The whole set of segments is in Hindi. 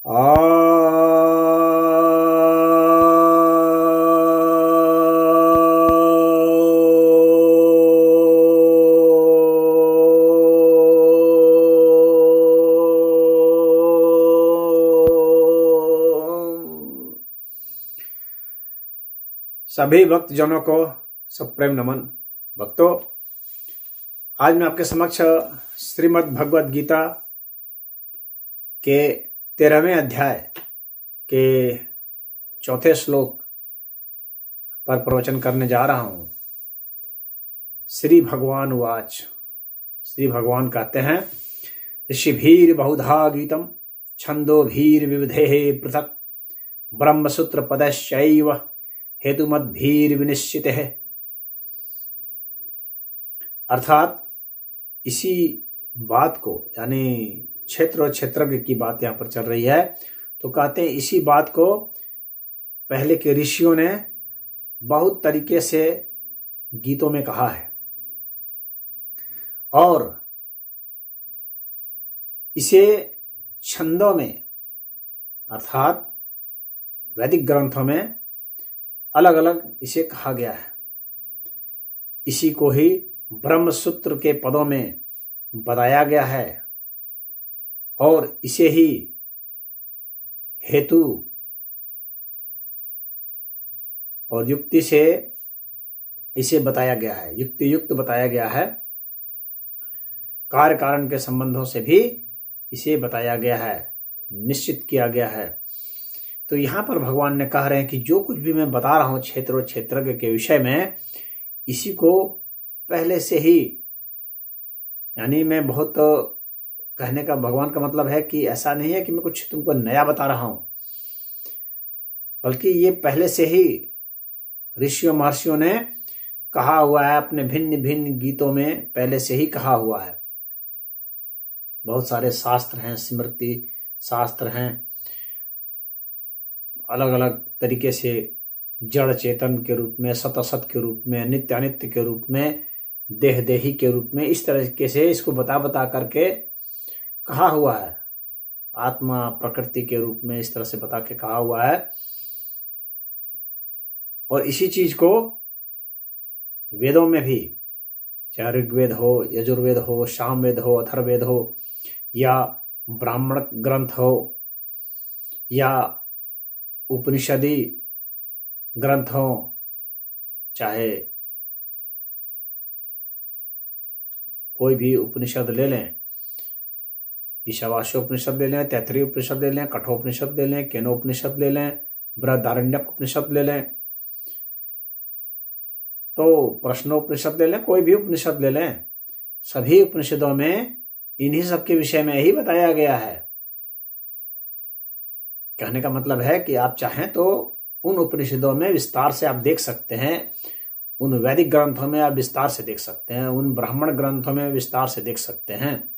सभी भक्त जनों को सप्रेम नमन। भक्तों, आज मैं आपके समक्ष श्रीमद् भगवद गीता के 13वें अध्याय के चौथे श्लोक पर प्रवचन करने जा रहा हूं। श्री भगवान उवाच। श्री भगवान कहते हैं, ऋषिभीर बहुधा गीतम छंदोभीर विविधेः पृथक् ब्रह्मसूत्र पदश्चैव हेतुमद्भीर विनिश्चित है। अर्थात इसी बात को, यानी क्षेत्र और क्षेत्रज्ञ की बात यहाँ पर चल रही है, तो कहते हैं इसी बात को पहले के ऋषियों ने बहुत तरीके से गीतों में कहा है और इसे छंदों में अर्थात वैदिक ग्रंथों में अलग अलग इसे कहा गया है। इसी को ही ब्रह्मसूत्र के पदों में बताया गया है और इसे ही हेतु और युक्ति से इसे बताया गया है, युक्ति युक्त बताया गया है। कार्य कारण के संबंधों से भी इसे बताया गया है, निश्चित किया गया है। तो यहाँ पर भगवान ने कह रहे हैं कि जो कुछ भी मैं बता रहा हूँ क्षेत्र और क्षेत्रज्ञ के विषय में, इसी को पहले से ही, यानी मैं बहुत कहने का भगवान का मतलब है कि ऐसा नहीं है कि मैं कुछ तुमको नया बता रहा हूँ, बल्कि ये पहले से ही ऋषियों महर्षियों ने कहा हुआ है, अपने भिन्न भिन्न गीतों में पहले से ही कहा हुआ है। बहुत सारे शास्त्र हैं, स्मृति शास्त्र हैं, अलग अलग तरीके से जड़ चेतन के रूप में, सत असत के रूप में, नित्य अनित्य के रूप में, देह देही के रूप में, इस तरीके से इसको बता बता करके कहा हुआ है। आत्मा प्रकृति के रूप में इस तरह से बता के कहा हुआ है। और इसी चीज को वेदों में भी, चाहे ऋग्वेद हो, यजुर्वेद हो, सामवेद हो, अथर्ववेद हो, या ब्राह्मण ग्रंथ हो, या उपनिषदी ग्रंथ हो, चाहे कोई भी उपनिषद ले लें, ईशावास्योपनिषद ले लें, तैत्तिरीय उपनिषद ले लें, कठोपनिषद ले लें, केनोपनिषद ले लें, बृहदारण्यक उपनिषद ले लें, तो प्रश्नोपनिषद ले लें, कोई भी उपनिषद ले लें, सभी उपनिषदों में इन्हीं सब के विषय में ही बताया गया है। कहने का मतलब है कि आप चाहें तो उन उपनिषदों में विस्तार से आप देख सकते हैं, उन वैदिक ग्रंथों में आप विस्तार से देख सकते हैं, उन ब्राह्मण ग्रंथों में विस्तार से देख सकते हैं,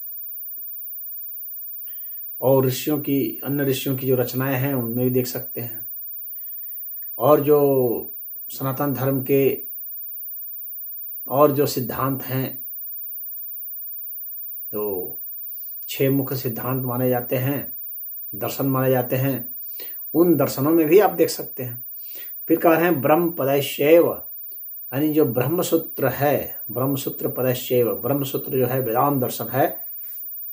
और ऋषियों की, अन्य ऋषियों की जो रचनाएं हैं उनमें भी देख सकते हैं। और जो सनातन धर्म के और जो सिद्धांत हैं, जो 6 मुख्य सिद्धांत माने जाते हैं, दर्शन माने जाते हैं, उन दर्शनों में भी आप देख सकते हैं। फिर कह रहे हैं ब्रह्म पदश्चैव, यानी जो ब्रह्मसूत्र है, ब्रह्मसूत्र पदश्चैव, ब्रह्मसूत्र जो है वेदांत दर्शन है,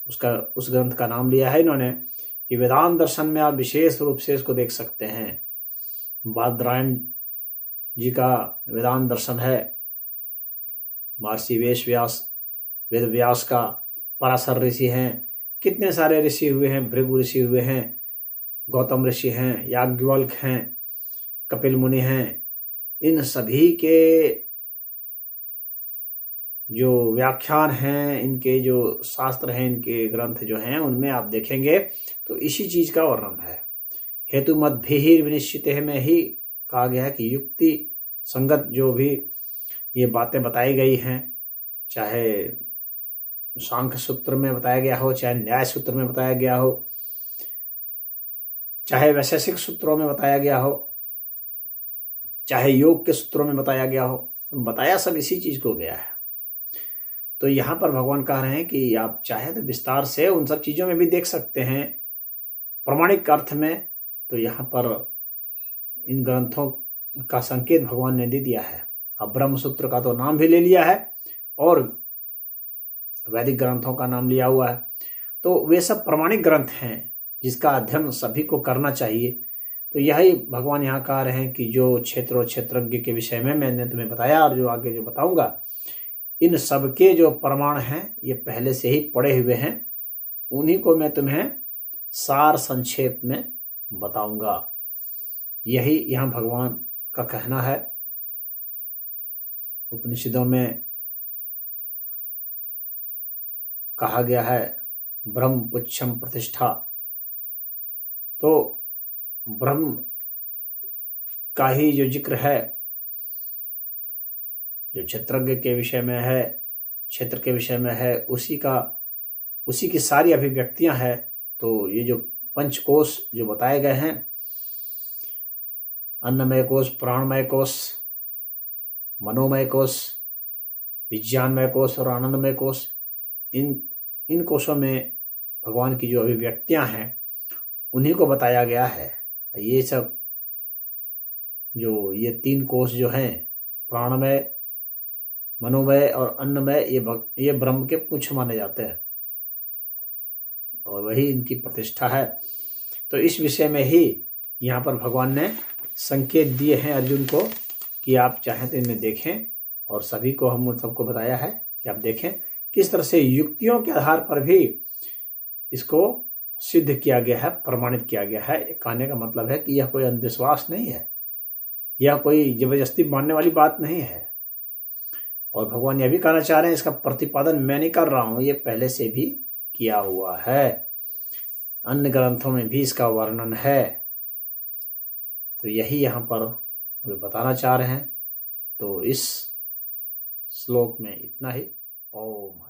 उसका, उस ग्रंथ का नाम लिया है इन्होंने कि वेदांत दर्शन में आप विशेष रूप से इसको देख सकते हैं। बादरायण जी का वेदांत दर्शन है, महर्षि वेद व्यास का, पराशर ऋषि हैं, कितने सारे ऋषि हुए हैं, भृगु ऋषि हुए हैं, गौतम ऋषि हैं, याज्ञवल्क्य हैं, कपिल मुनि हैं। इन सभी के जो व्याख्यान हैं, इनके जो शास्त्र हैं, इनके ग्रंथ जो हैं, उनमें आप देखेंगे तो इसी चीज का वर्णन है। हेतु मद्भिः विनिश्चित में ही कहा गया है कि युक्ति संगत जो भी ये बातें बताई गई हैं, चाहे सांख्य सूत्र में बताया गया हो, चाहे न्याय सूत्र में बताया गया हो, चाहे वैशेषिक सूत्रों में बताया गया हो, चाहे योग के सूत्रों में बताया गया हो, बताया सब इसी चीज को गया है। तो यहाँ पर भगवान कह रहे हैं कि आप चाहे तो विस्तार से उन सब चीजों में भी देख सकते हैं, प्रमाणिक अर्थ में तो यहाँ पर इन ग्रंथों का संकेत भगवान ने दे दिया है। अब ब्रह्मसूत्र का तो नाम भी ले लिया है और वैदिक ग्रंथों का नाम लिया हुआ है, तो वे सब प्रमाणिक ग्रंथ हैं जिसका अध्ययन सभी को करना चाहिए। तो यही भगवान यहाँ कह रहे हैं कि जो क्षेत्र और क्षेत्रज्ञ के विषय में मैंने तुम्हें बताया और जो आगे जो बताऊंगा, इन सब के जो प्रमाण हैं ये पहले से ही पढ़े हुए हैं, उन्हीं को मैं तुम्हें सार संक्षेप में बताऊंगा। यही यहाँ भगवान का कहना है। उपनिषदों में कहा गया है ब्रह्म पुच्छम प्रतिष्ठा, तो ब्रह्म का ही जो जिक्र है, जो क्षेत्रज्ञ के विषय में है, क्षेत्र के विषय में है, उसी की सारी अभिव्यक्तियां हैं। तो ये जो पंचकोश जो बताए गए हैं, अन्नमय कोश, प्राणमय कोश, मनोमय कोश, विज्ञानमय कोश और आनंदमय कोश, इन कोशों में भगवान की जो अभिव्यक्तियां हैं उन्हीं को बताया गया है। ये सब जो ये 3 कोश जो हैं, प्राणमय, मनोमय और अन्नमय, ये ब्रह्म के पुच्छ माने जाते हैं और वही इनकी प्रतिष्ठा है। तो इस विषय में ही यहाँ पर भगवान ने संकेत दिए हैं अर्जुन को कि आप चाहें तो इनमें देखें, और सभी को हम उन सबको बताया है कि आप देखें किस तरह से युक्तियों के आधार पर भी इसको सिद्ध किया गया है, प्रमाणित किया गया है। कहने का मतलब है कि यह कोई अंधविश्वास नहीं है, यह कोई जबरदस्ती मानने वाली बात नहीं है। और भगवान यह भी कहना चाह रहे हैं इसका प्रतिपादन मैं नहीं कर रहा हूं, ये पहले से भी किया हुआ है, अन्य ग्रंथों में भी इसका वर्णन है। तो यही यहाँ पर वे बताना चाह रहे हैं। तो इस श्लोक में इतना ही। ओम।